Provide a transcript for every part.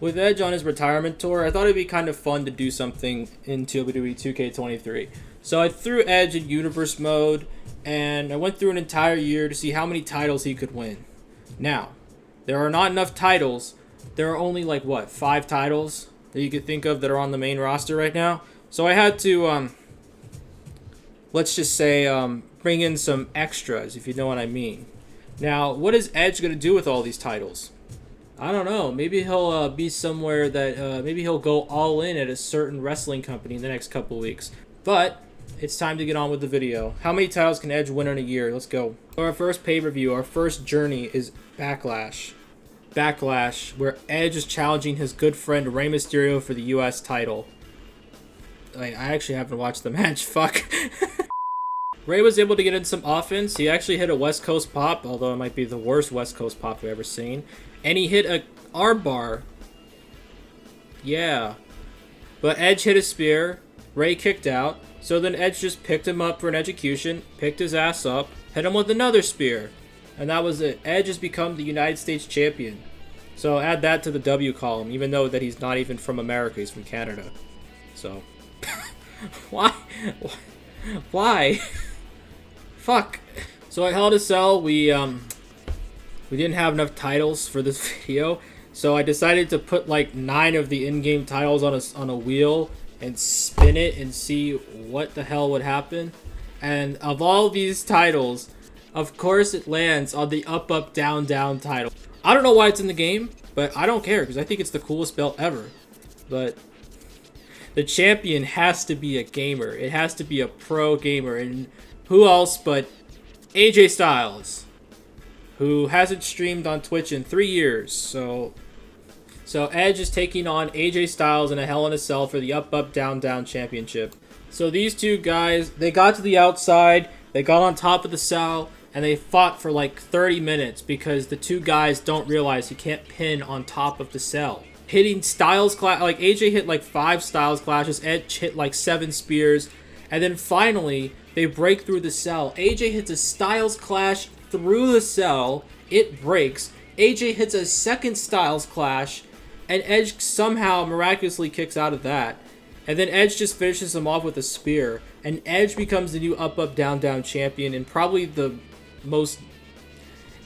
With Edge on his retirement tour, I thought it'd be kind of fun to do something in WWE 2K23. So I threw Edge in Universe mode, and I went through an entire year to see how many titles he could win. Now, there are not enough titles. There are only, like, what, 5 titles that you could think of that are on the main roster right now? So I had to, let's just say, bring in some extras, if you know what I mean. Now, what is Edge going to do with all these titles? I don't know. Maybe he'll be somewhere that maybe he'll go all in at a certain wrestling company in the next couple weeks. But it's time to get on with the video. How many titles can Edge win in a year? Let's go. So our first pay-per-view, our first journey is Backlash. Backlash, where Edge is challenging his good friend Rey Mysterio for the U.S. title. I actually haven't watched the match. Fuck. Rey was able to get in some offense. He actually hit a West Coast pop, although it might be the worst West Coast pop I've ever seen. And he hit a armbar. Yeah. But Edge hit a spear. Rey kicked out. So then Edge just picked him up for an execution, picked his ass up, hit him with another spear. And that was it. Edge has become the United States champion. So add that to the W column, even though that he's not even from America, he's from Canada. So, why? Why? Fuck. So at Hell in a Cell, we didn't have enough titles for this video, so I decided to put like 9 of the in-game titles on a wheel and spin it and see what the hell would happen. And of all these titles, of course it lands on the up, up, down, down title. I don't know why it's in the game, but I don't care because I think it's the coolest belt ever. But the champion has to be a gamer. It has to be a pro gamer. And who else but AJ Styles, who hasn't streamed on Twitch in 3 years. So Edge is taking on AJ Styles in a Hell in a Cell for the up, up, down, down championship. So these two guys, they got to the outside, they got on top of the cell, and they fought for like 30 minutes because the two guys don't realize you can't pin on top of the cell. Hitting Styles clash, like AJ hit like 5 Styles clashes, Edge hit like 7 spears, and then finally they break through the cell. AJ hits a Styles clash through the cell, it breaks. AJ hits a second Styles clash, and Edge somehow miraculously kicks out of that. And then Edge just finishes him off with a spear, and Edge becomes the new up, up, down, down champion, and probably the most...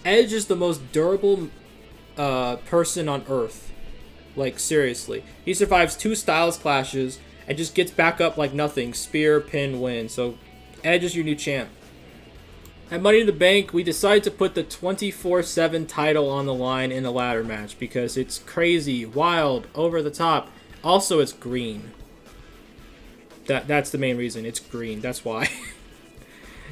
Edge is the most durable person on Earth. Like, seriously. He survives 2 Styles clashes and just gets back up like nothing. Spear, pin, win. So, Edge is your new champ. At Money in the Bank, we decided to put the 24/7 title on the line in a ladder match because it's crazy, wild, over the top. Also, it's green. That's the main reason. It's green. That's why.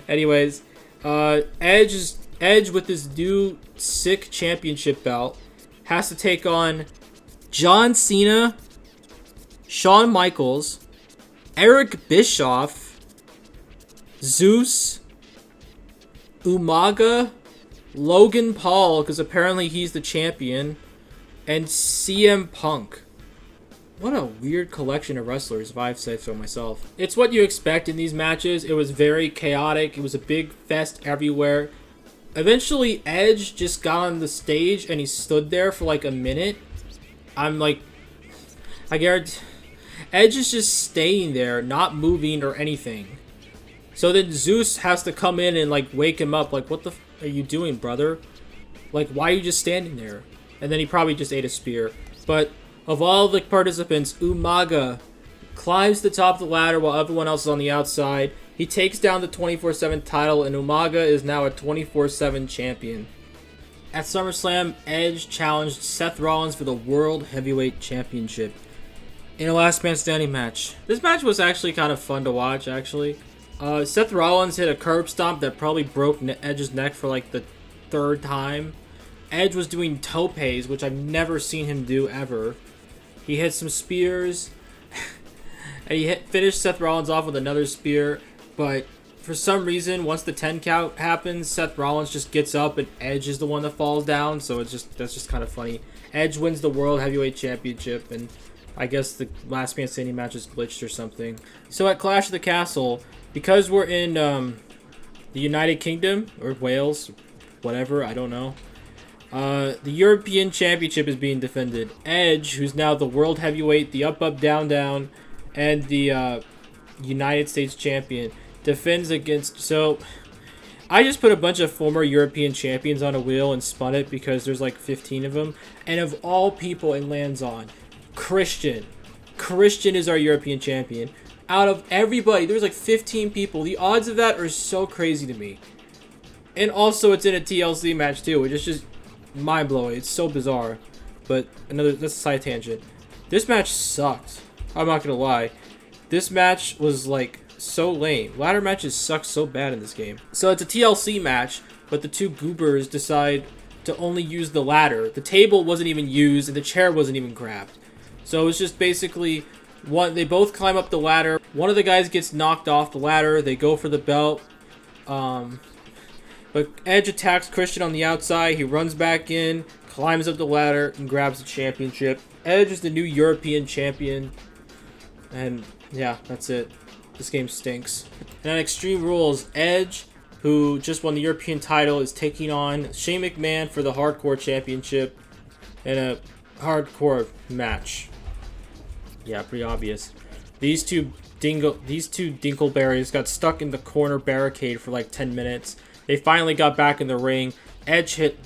Anyways, Edge with this new sick championship belt has to take on John Cena, Shawn Michaels, Eric Bischoff, Zeus, Umaga, Logan Paul, because apparently he's the champion, and CM Punk. What a weird collection of wrestlers, if I've said so myself. It's what you expect in these matches. It was very chaotic. It was a big fest everywhere. Eventually, Edge just got on the stage and he stood there for like a minute. I'm like, I guarantee, Edge is just staying there, not moving or anything. So then Zeus has to come in and like wake him up. Like, what the f are you doing, brother? Like, why are you just standing there? And then he probably just ate a spear. But of all the participants, Umaga climbs the top of the ladder while everyone else is on the outside. He takes down the 24/7 title, and Umaga is now a 24/7 champion. At SummerSlam, Edge challenged Seth Rollins for the World Heavyweight Championship in a last man standing match. This match was actually kind of fun to watch, actually. Seth Rollins hit a curb stomp that probably broke Edge's neck for like the 3rd time. Edge was doing topes, which I've never seen him do ever. He hit some spears, and he finished Seth Rollins off with another spear, but for some reason, once the 10 count happens, Seth Rollins just gets up and Edge is the one that falls down, so that's just kind of funny. Edge wins the World Heavyweight Championship, and I guess the last man standing match is glitched or something. So at Clash of the Castle, because we're in the United Kingdom, or Wales, whatever, I don't know, The European Championship is being defended. Edge, who's now the World Heavyweight, the Up Up Down Down, and the United States Champion, defends against... So, I just put a bunch of former European champions on a wheel and spun it because there's like 15 of them. And of all people it lands on, Christian. Christian is our European champion. Out of everybody, there's like 15 people. The odds of that are so crazy to me. And also it's in a TLC match too, which is just mind-blowing. It's so bizarre. But that's a side tangent. This match sucked. I'm not gonna lie. This match was like so lame. Ladder matches suck so bad in this game. So it's a TLC match, but the two goobers decide to only use the ladder. The table wasn't even used and the chair wasn't even grabbed. So it's just basically they both climb up the ladder. One of the guys gets knocked off the ladder. They go for the belt. But Edge attacks Christian on the outside. He runs back in, climbs up the ladder, and grabs the championship. Edge is the new European champion. And yeah, that's it. This game stinks. And on Extreme Rules, Edge, who just won the European title, is taking on Shane McMahon for the Hardcore Championship in a hardcore match. Yeah, pretty obvious. These two Dinkleberries got stuck in the corner barricade for like 10 minutes. They finally got back in the ring. Edge hit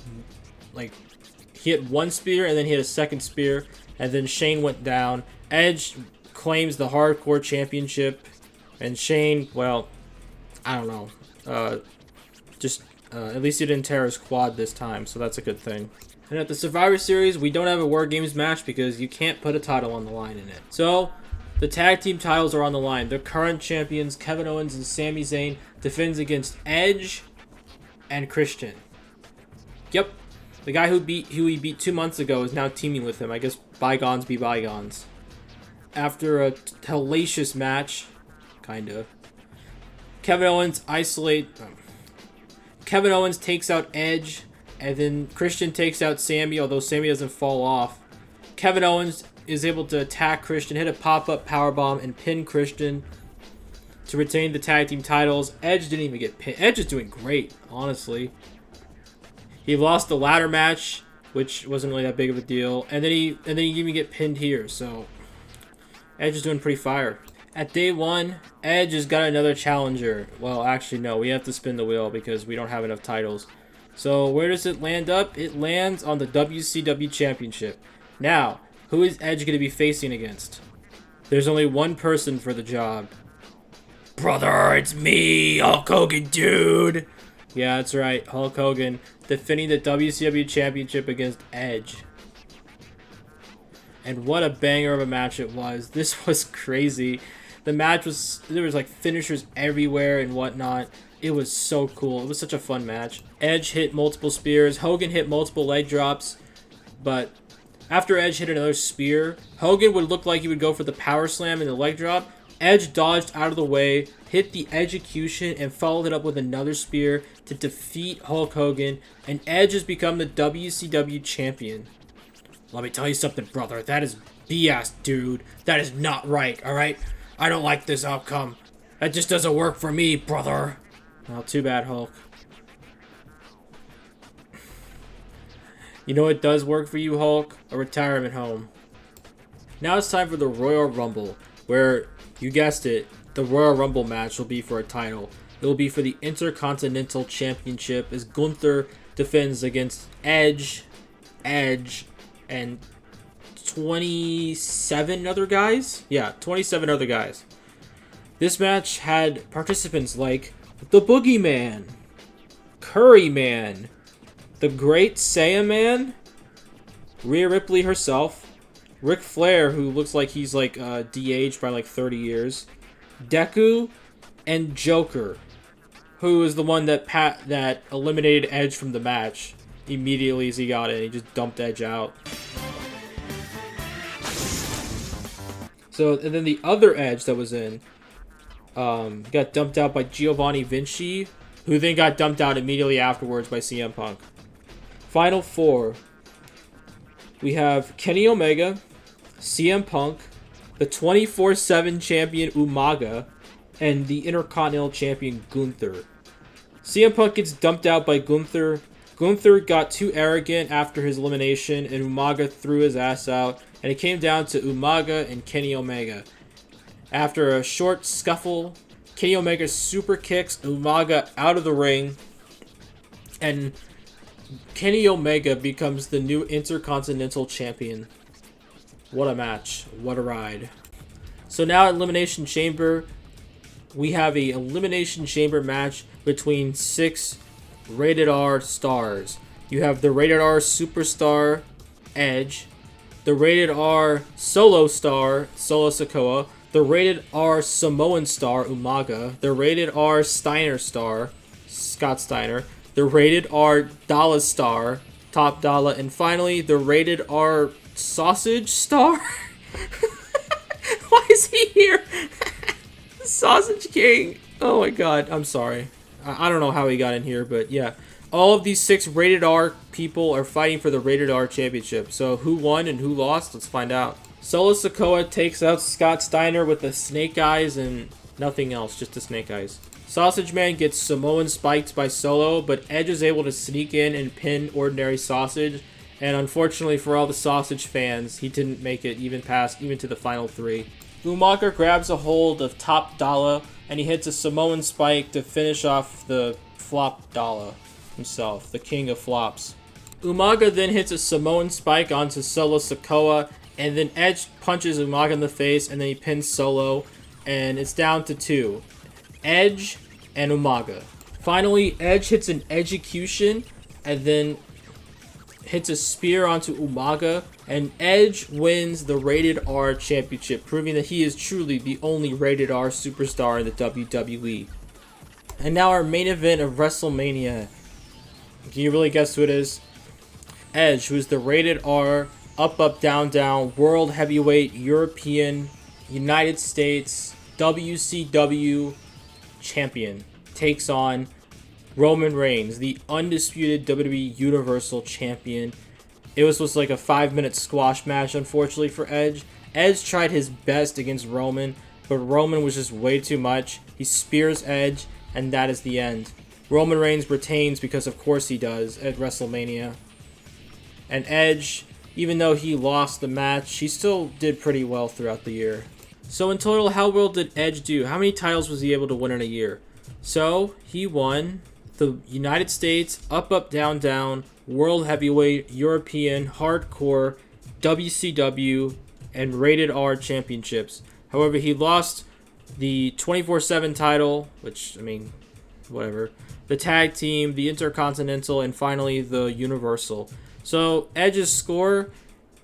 one spear and then hit a second spear, and then Shane went down. Edge claims the Hardcore Championship, and Shane, well, I don't know. At least he didn't tear his quad this time, so that's a good thing. And at the Survivor Series, we don't have a War Games match because you can't put a title on the line in it. So, the tag team titles are on the line. The current champions, Kevin Owens and Sami Zayn, defends against Edge and Christian. Yep. The guy who he beat 2 months ago is now teaming with him. I guess bygones be bygones. After a hellacious match, kind of, Kevin Owens takes out Edge, and then Christian takes out Sami, although Sami doesn't fall off. Kevin Owens is able to attack Christian, hit a pop-up powerbomb, and pin Christian to retain the tag team titles. Edge didn't even get pinned. Edge is doing great, honestly. He lost the ladder match, which wasn't really that big of a deal, and then he even get pinned here. So Edge is doing pretty fire. At day 1, Edge has got another challenger. Well, actually, no. We have to spin the wheel because we don't have enough titles. So where does it land up? It lands on the WCW Championship. Now, who is Edge going to be facing against? There's only one person for the job. Brother, it's me, Hulk Hogan, dude. Yeah, that's right. Hulk Hogan defending the WCW Championship against Edge. And what a banger of a match it was. This was crazy. The match was... There was like finishers everywhere and whatnot. It was so cool. It was such a fun match. Edge hit multiple spears. Hogan hit multiple leg drops. But after Edge hit another spear, Hogan would look like he would go for the power slam and the leg drop. Edge dodged out of the way, hit the execution, and followed it up with another spear to defeat Hulk Hogan. And Edge has become the WCW champion. Let me tell you something, brother. That is BS, dude. That is not right, alright? I don't like this outcome. That just doesn't work for me, brother. Well, too bad, Hulk. You know what does work for you, Hulk? A retirement home. Now it's time for the Royal Rumble, where, you guessed it, the Royal Rumble match will be for a title. It will be for the Intercontinental Championship as Gunther defends against Edge, and 27 other guys? Yeah, 27 other guys. This match had participants like the Boogeyman, Curry Man, the Great Saiyan Man, Rhea Ripley herself, Ric Flair, who looks like he's like de-aged by like 30 years, Deku, and Joker, who is the one that eliminated Edge from the match immediately as he got in. He just dumped Edge out. So, and then the other Edge that was in got dumped out by Giovanni Vinci, who then got dumped out immediately afterwards by CM Punk. Final 4. We have Kenny Omega, CM Punk, the 24/7 champion Umaga, and the Intercontinental champion Gunther. CM Punk gets dumped out by Gunther Gunther got too arrogant after his elimination, and Umaga threw his ass out, and it came down to Umaga and Kenny Omega. After a short scuffle, Kenny Omega super kicks Umaga out of the ring, and Kenny Omega becomes the new Intercontinental Champion. What a match. What a ride. So now at Elimination Chamber, we have a Elimination Chamber match between 6 Rated R stars. You have the Rated R Superstar, Edge, the Rated R Solo Star, Solo Sikoa, the Rated R Samoan Star, Umaga, the Rated R Steiner Star, Scott Steiner, the Rated R Dollar Star, Top Dollar, and finally the Rated R Sausage Star? Why is he here? Sausage King. Oh my god, I'm sorry. I don't know how he got in here, but yeah. All of these 6 Rated R people are fighting for the Rated R Championship. So who won and who lost? Let's find out. Solo Sikoa takes out Scott Steiner with the snake eyes and nothing else, just the snake eyes. Sausage Man gets Samoan spiked by Solo, but Edge is able to sneak in and pin Ordinary Sausage. And unfortunately for all the Sausage fans, he didn't make it even to the final 3. Umaga grabs a hold of Top Dollar, and he hits a Samoan spike to finish off the Flop Dollar himself, the king of flops. Umaga then hits a Samoan spike onto Solo Sikoa, and then Edge punches Umaga in the face, and then he pins Solo, and it's down to 2. Edge and Umaga. Finally, Edge hits an execution, and then hits a spear onto Umaga, and Edge wins the Rated R Championship, proving that he is truly the only Rated R superstar in the WWE. And now our main event of WrestleMania. Can you really guess who it is? Edge, who is the Rated R Up, Down, Down World Heavyweight European United States WCW Champion, takes on Roman Reigns, the undisputed WWE Universal Champion. It was like a 5-minute squash match, unfortunately, for Edge. Edge tried his best against Roman, but Roman was just way too much. He spears Edge, and that is the end. Roman Reigns retains because of course he does at WrestleMania. And Edge, even though he lost the match, he still did pretty well throughout the year. So in total, how well did Edge do? How many titles was he able to win in a year? So he won the United States Up, Down, Down World Heavyweight European Hardcore WCW and Rated R Championships. However, he lost the 24/7 title, which, I mean, whatever, the tag team, the Intercontinental, and finally the Universal. So Edge's score,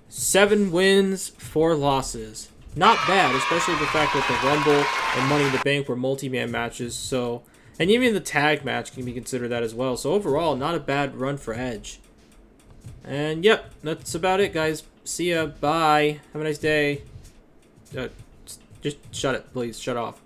7 wins, 4 losses. Not bad, especially the fact that the Rumble and Money in the Bank were multi-man matches. So, and even the tag match can be considered that as well. So overall, not a bad run for Edge. And yep, that's about it, guys. See ya. Bye. Have a nice day. Just shut it, please. Shut off.